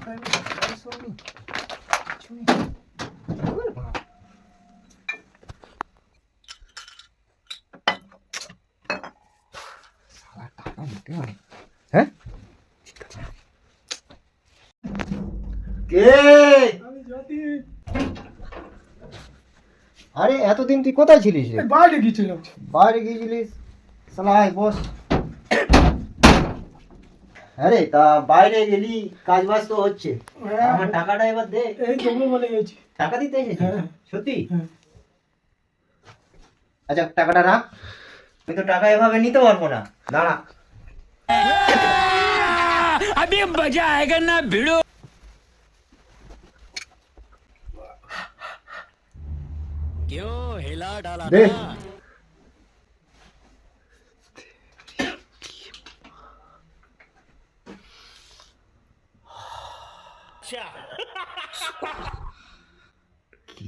হ্যাঁ কে? আরে এতদিন তুই কোথায় ছিলিস রে? বাইরে গিয়েছিলাম। বাইরে গিয়েছিলিস? শালা আয় বস। আরে তা বাইরে গেলি, কাজ বাজ তো হচ্ছে, আমার টাকাটা এবার দে। এই দেবো বলে গেছি। টাকা দিতে এসেছিস? হ্যাঁ। সত্যি? হ্যাঁ। আচ্ছা টাকাটা রাখ, আমি তো টাকা এভাবে নিতে পারবো না, দাঁড়া। अभी मजा आएगा ना भिड़ो। क्यों हिला डाला दे। ना? কি